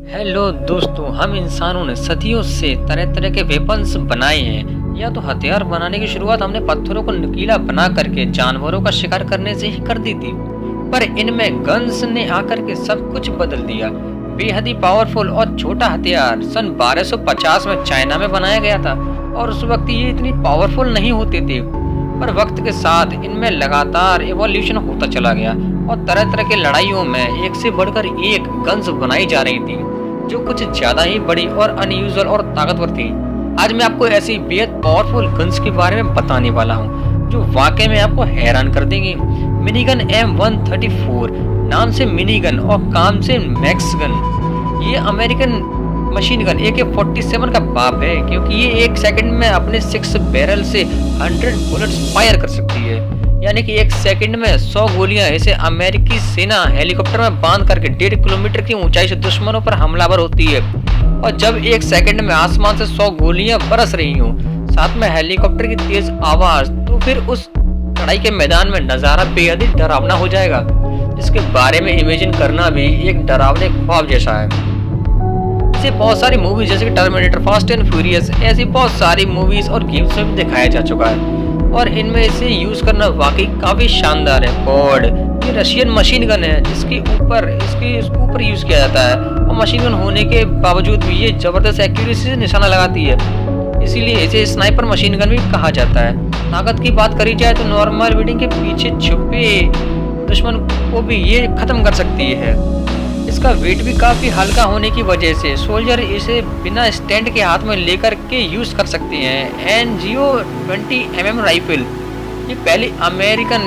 Hello दोस्तों, हम इंसानों ने सदियों से तरह तरह के वेपन्स बनाए हैं। या तो हथियार बनाने की शुरुआत हमने पत्थरों को नुकीला बना करके जानवरों का शिकार करने से ही कर दी थी, पर इनमें गन्स ने आकर के सब कुछ बदल दिया। बेहद ही पावरफुल और छोटा हथियार सन 1250 में चाइना में बनाया गया था और उस वक्त ये इतनी पावरफुल नहीं होते थे, पर वक्त के साथ इनमें लगातार एवोल्यूशन होता चला गया और तरह तरह के लड़ाइयों में एक से बढ़कर एक गन्स बनाई जा रही थी जो कुछ ज्यादा ही बड़ी और अनयूजुअल और ताकतवर थी। आज मैं आपको ऐसी बेहद पावरफुल गन्स के बारे में बताने वाला हूँ जो वाकई में आपको हैरान कर देंगी। मिनीगन M134 नाम से मिनीगन और काम से मैक्स गन। ये अमेरिकन मशीन गन AK-47 का बाप है, क्योंकि ये एक सेकंड में अपने 6 बैरल से 100 बुलेट्स फायर कर सकती है। यानी कि एक सेकंड में 100 गोलियां इसे अमेरिकी सेना हेलीकॉप्टर में बांध करके 1.5 किलोमीटर की ऊंचाई से दुश्मनों पर हमलावर होती है। और जब एक सेकंड में आसमान से 100 गोलियां बरस रही हों, साथ में हेलीकॉप्टर की तेज आवाज, तो फिर उस लड़ाई के मैदान में नजारा बेहद ही डरावना हो जाएगा, जिसके बारे में इमेजिन करना भी एक डरावने ख्वाब जैसा है। इसे बहुत सारी मूवीज जैसे कि टर्मिनेटर, फास्ट एंड फ्यूरियस, ऐसी बहुत सारी मूवीज और गेम्स में भी दिखाया जा चुका है और इनमें इसे यूज करना वाकई काफी शानदार है। फॉर्ड ये रशियन मशीन गन है जिसके ऊपर यूज किया जाता है और मशीन गन होने के बावजूद भी ये जबरदस्त एक्यूरेसी से निशाना लगाती है, इसीलिए इसे स्नाइपर मशीन गन भी कहा जाता है। ताकत की बात करी जाए तो नॉर्मल बिल्डिंग के पीछे छुपे दुश्मन को भी ये खत्म कर सकती है। इसका वेट भी काफी हल्का होने की वजह से सोल्जर इसे बिना स्टैंड के हाथ में लेकर के यूज कर सकते हैं। NGO 20mm राइफल ये पहली अमेरिकन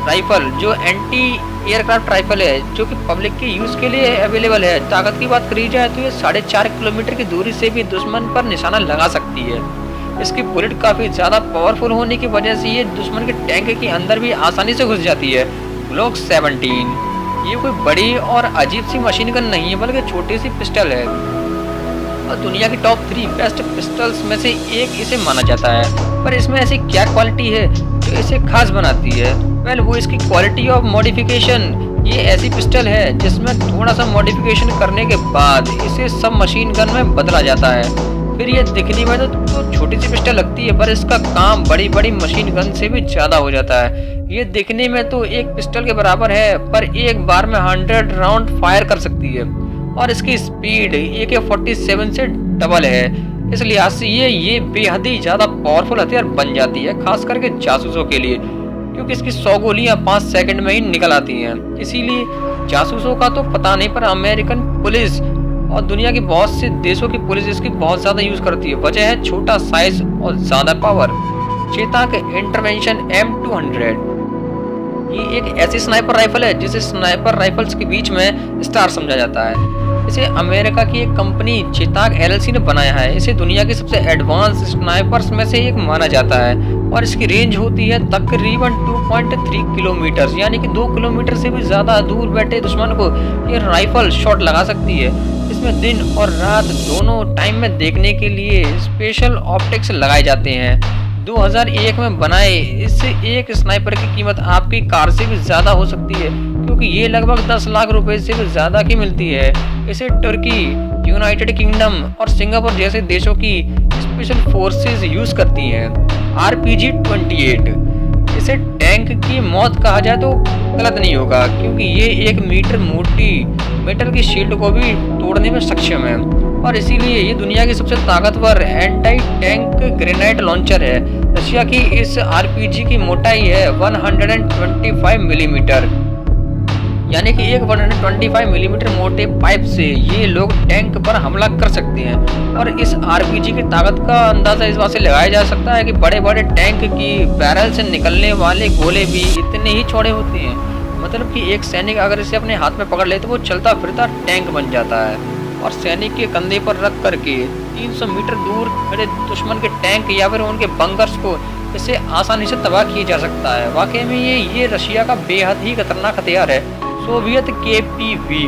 राइफल जो एंटी एयरक्राफ्ट राइफल है जो कि पब्लिक के यूज के लिए अवेलेबल है। ताकत की बात करी जाए तो ये 4.5 किलोमीटर की दूरी से भी दुश्मन पर निशाना लगा सकती है। इसकी बुलेट काफी ज्यादा पावरफुल होने की वजह से ये दुश्मन के टैंक के अंदर भी आसानी से घुस जाती है। ग्लॉक 17 ये कोई बड़ी और अजीब सी मशीन गन नहीं है, बल्कि छोटी सी पिस्टल है और दुनिया की टॉप 3 बेस्ट पिस्टल्स में से एक इसे माना जाता है। पर इसमें ऐसी क्या क्वालिटी है जो इसे खास बनाती है? वेल, वो इसकी क्वालिटी ऑफ मॉडिफिकेशन। ये ऐसी पिस्टल है जिसमें थोड़ा सा मॉडिफिकेशन करने के बाद इसे सब मशीन गन में बदला जाता है। फिर ये दिखने में तो छोटी सी पिस्टल लगती है, पर इसका काम बड़ी बड़ी मशीन गन से भी ज्यादा हो जाता है। ये दिखने में तो एक पिस्टल के बराबर है, पर एक बार में 100 राउंड फायर कर सकती है और इसकी स्पीड AK-47 से डबल है। इस लिहाज से ये बेहद ही ज्यादा पावरफुल हथियार बन जाती है, खास करके जासूसों के लिए, क्योंकि इसकी 100 गोलियां 5 सेकंड में ही निकल आती हैं। इसीलिए जासूसों का तो पता नहीं, पर अमेरिकन पुलिस और दुनिया की बहुत से देशों की पुलिस इसकी बहुत ज्यादा यूज करती है। वजह है छोटा साइज और ज्यादा पावर। चेताक इंटरवेंशन M200 ये एक ऐसी स्नाइपर राइफल है जिसे स्नाइपर राइफल्स के बीच में स्टार समझा जाता है। इसे अमेरिका की एक कंपनी चेताक LLC ने बनाया है। इसे दुनिया की सबसे एडवांस स्नाइपर्स में से एक माना जाता है और इसकी रेंज होती है तकरीबन 2.3 किलोमीटर, यानी कि 2 किलोमीटर से भी ज्यादा दूर बैठे दुश्मन को ये राइफल शॉट लगा सकती है। इसमें दिन और रात दोनों टाइम में देखने के लिए स्पेशल ऑप्टिक्स लगाए जाते हैं। 2001 में बनाए इस एक स्नाइपर की कीमत आपकी कार से भी ज्यादा हो सकती है, क्योंकि ये लगभग 10 लाख रुपए से भी ज्यादा की मिलती है। इसे तुर्की, यूनाइटेड किंगडम और सिंगापुर जैसे देशों की स्पेशल फोर्सेस यूज करती हैं। RPG-28 इसे टैंक की मौत कहा जाए तो गलत नहीं होगा, क्योंकि ये 1 मीटर मोटी मेटल की शील्ड को भी तोड़ने में सक्षम है और इसीलिए ये दुनिया की सबसे ताकतवर एंटी टैंक ग्रेनाइट लॉन्चर है। रशिया की इस RPG की मोटाई है 125 मिलीमीटर, यानी कि एक 125 मिलीमीटर मोटे पाइप से ये लोग टैंक पर हमला कर सकते हैं। और इस RPG की ताकत का अंदाजा इस बात से लगाया जा सकता है कि बड़े बड़े टैंक की बैरल से निकलने वाले गोले भी इतने ही चौड़े होते हैं। मतलब कि एक सैनिक अगर इसे अपने हाथ में पकड़ ले तो वो चलता फिरता टैंक बन जाता है और सैनिक के कंधे पर रख करके 300 मीटर दूर खड़े दुश्मन के टैंक या फिर उनके बंकर्स को इसे आसानी से तबाह किया जा सकता है। वाकई में ये रशिया का बेहद ही खतरनाक हथियार है। सोवियत KPV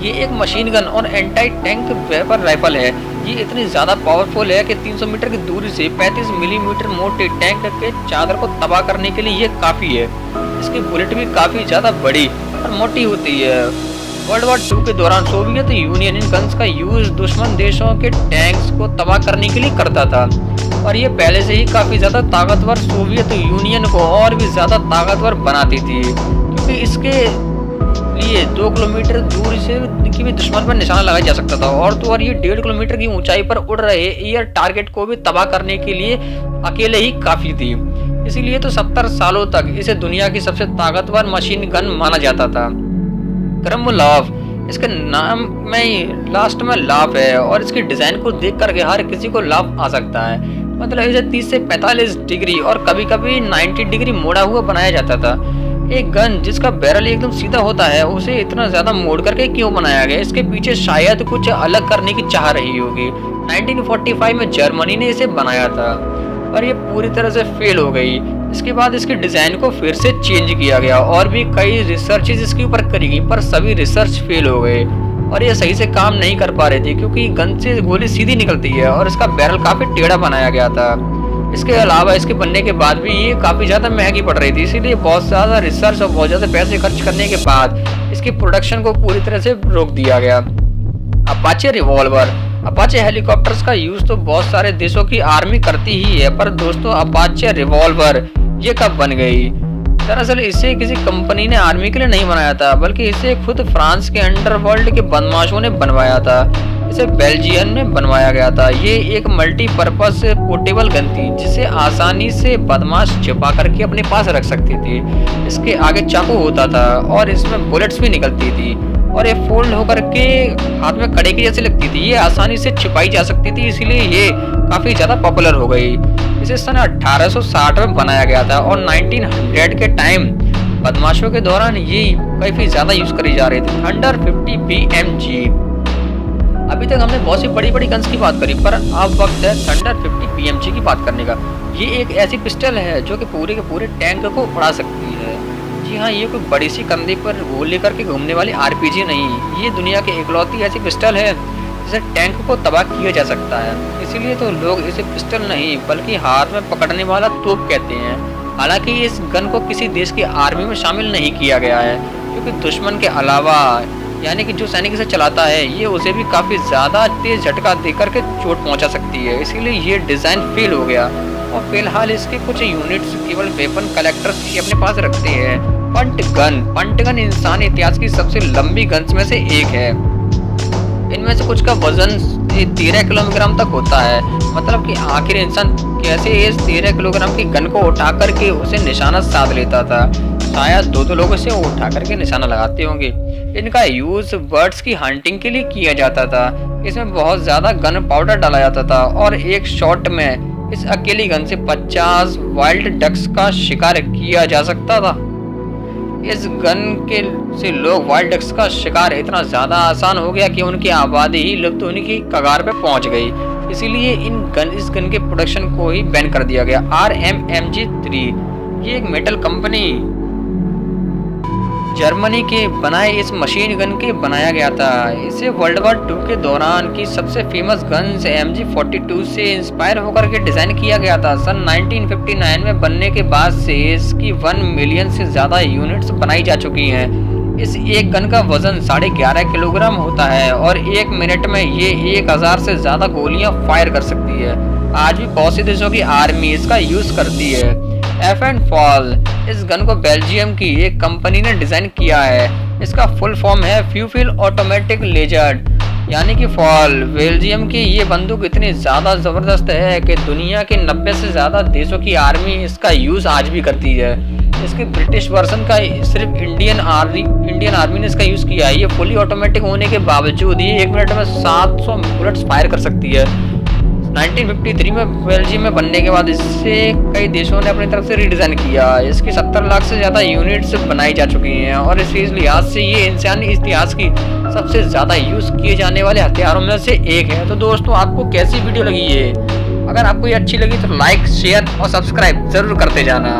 ये एक मशीन गन और एंटी टैंक वेपर राइफल है। ये इतनी ज्यादा पावरफुल है कि 300 मीटर की दूरी से 35 मिलीमीटर मोटे टैंक के चादर को तबाह करने के लिए ये काफी है। इसकी बुलेट भी काफी ज्यादा बड़ी और मोटी होती है वर्ल्ड वॉर 2 के दौरान सोवियत यूनियन इन गन्स का यूज दुश्मन देशों के टैंक्स को तबाह करने के लिए करता था और ये पहले से ही काफी ज्यादा ताकतवर सोवियत यूनियन को और भी ज्यादा ताकतवर बनाती थी, क्योंकि इसके लिए 2 किलोमीटर दूर से की भी दुश्मन पर निशाना लगाया जा सकता था और तो और ये 1.5 किलोमीटर की ऊंचाई पर उड़ रहे एयर टारगेट को भी तबाह करने के लिए अकेले ही काफी थी। इसीलिए तो 70 सालों तक इसे दुनिया की सबसे ताकतवर मशीन गन माना जाता था। क्रमोलोव, इसके नाम में लास्ट में लाभ है और इसके डिजाइन को देख करके हर किसी को लाभ आ सकता है। मतलब इसे 30 से 45 डिग्री और कभी कभी 90 डिग्री मोड़ा हुआ बनाया जाता था। एक गन जिसका बैरल एकदम सीधा होता है उसे इतना ज्यादा मोड़ करके क्यों बनाया गया? इसके पीछे शायद कुछ अलग करने की चाह रही होगी। 1945 में जर्मनी ने इसे बनाया था और ये पूरी तरह से फेल हो गई। इसके बाद इसके डिजाइन को फिर से चेंज किया गया और भी कई रिसर्चेज इसके ऊपर करी गई, पर सभी रिसर्च फेल हो गए और ये सही से काम नहीं कर पा रहे थे, क्योंकि गन से गोली सीधी निकलती है और इसका बैरल काफी टेढ़ा बनाया गया था। इसके अलावा इसके बनने के बाद भी ये काफी ज्यादा महंगी पड़ रही थी, इसीलिए बहुत ज्यादा रिसर्च और बहुत ज्यादा पैसे खर्च करने के बाद इसकी प्रोडक्शन को पूरी तरह से रोक दिया गया। अपाचे रिवॉल्वर, अपाचे हेलीकॉप्टर्स का यूज तो बहुत सारे देशों की आर्मी करती ही है, पर दोस्तों अपाचे रिवॉल्वर ये कब बन गई? दरअसल इसे किसी कंपनी ने आर्मी के लिए नहीं बनाया था, बल्कि इसे खुद फ्रांस के अंडरवर्ल्ड के बदमाशों ने बनवाया था। इसे बेल्जियम में बनवाया गया था। ये एक मल्टीपर्पज पोर्टेबल गन थी जिसे आसानी से बदमाश छिपा करके अपने पास रख सकते थे। इसके आगे चाकू होता था और इसमें बुलेट्स भी निकलती थी और ये फोल्ड होकर के हाथ में कड़े की जैसे लगती थी। ये आसानी से छिपाई जा सकती थी, इसीलिए ये काफी ज्यादा पॉपुलर हो गई। इसे सन 1860 में बनाया गया था और 1900 के टाइम बदमाशों के दौरान ये काफी ज्यादा यूज करी जा रही थी। Thunder 50 BMG। अभी तक हमने बहुत सी बड़ी बड़ी गन्स की बात करी, पर अब वक्त है थंडर 50 BMG की बात करने का। ये एक ऐसी पिस्टल है जो कि पूरे के पूरे टैंक को उड़ा सकती है। जी हाँ, ये कोई बड़ी सी कंधे पर गोली लेकर के घूमने वाली RPG नहीं, ये दुनिया की इकलौती ऐसी पिस्टल है जिसे टैंक को तबाह किया जा सकता है। इसीलिए तो लोग इसे पिस्टल नहीं बल्कि हाथ में पकड़ने वाला तोप कहते हैं। हालांकि इस गन को किसी देश की आर्मी में शामिल नहीं किया गया है, क्योंकि दुश्मन के अलावा यानी कि जो सैनिक इसे चलाता है ये उसे भी काफी ज्यादा तेज झटका देकर के चोट पहुंचा सकती है। इसीलिए ये डिजाइन फेल हो गया और फिलहाल इसके कुछ यूनिट्स केवल वेपन कलेक्टर्स ही अपने पास रखते हैं। पंट गन इंसानी इतिहास की सबसे लंबी गन्स में से एक है। इनमें से कुछ का वजन 13 किलोग्राम तक होता है। मतलब कि आखिर इंसान कैसे इस 13 किलोग्राम की गन को उठा करके उसे निशाना साध लेता था? शायद दो लोग इसे उठा करके निशाना लगाते होंगे। इनका यूज बर्ड्स की हंटिंग के लिए किया जाता था। इसमें बहुत ज्यादा गन पाउडर डाला जाता था और एक शॉट में इस अकेली गन से 50 वाइल्ड डक्स का शिकार किया जा सकता था। इस गन के से लोग वाइल्ड डक्स का शिकार इतना ज्यादा आसान हो गया कि उनकी आबादी ही लुप्त होने की कगार पे पहुंच गई। इसीलिए इस गन के प्रोडक्शन को ही बैन कर दिया गया। RMMG3 ये एक मेटल कंपनी जर्मनी के बनाए इस मशीन गन के बनाया गया था। इसे वर्ल्ड वॉर 2 के दौरान की सबसे फेमस गन्स MG42 से इंस्पायर होकर के डिजाइन किया गया था। सन 1959 में बनने के बाद से इसकी 1 मिलियन से ज्यादा यूनिट्स बनाई जा चुकी हैं। इस एक गन का वजन 11.5 किलोग्राम होता है और 1 मिनट में ये 1000 से ज्यादा गोलियां फायर कर सकती है। आज भी बहुत से देशों की आर्मी इसका यूज करती है। एफेनफॉल, इस गन को बेल्जियम की एक कंपनी ने डिजाइन किया है। इसका फुल फॉर्म है फ्यूफिल ऑटोमेटिक लेजर्ड यानी कि फॉल। बेल्जियम की ये बंदूक इतनी ज्यादा जबरदस्त है कि दुनिया के 90 से ज्यादा देशों की आर्मी इसका यूज आज भी करती है। इसके ब्रिटिश वर्जन का सिर्फ इंडियन आर्मी ने इसका यूज किया है। ये फुली ऑटोमेटिक होने के बावजूद ये 1 मिनट में 700 बुलेट्स फायर कर सकती है। 1953 में बेल्जियम में बनने के बाद इससे कई देशों ने अपनी तरफ से रीडिजाइन किया। इसकी 70 लाख से ज्यादा यूनिट्स बनाई जा चुकी हैं और इस लिहाज से ये इंसानी इतिहास की सबसे ज्यादा यूज किए जाने वाले हथियारों में से एक है। तो दोस्तों, आपको कैसी वीडियो लगी है? अगर आपको ये अच्छी लगी तो लाइक, शेयर और सब्सक्राइब जरूर करते जाना।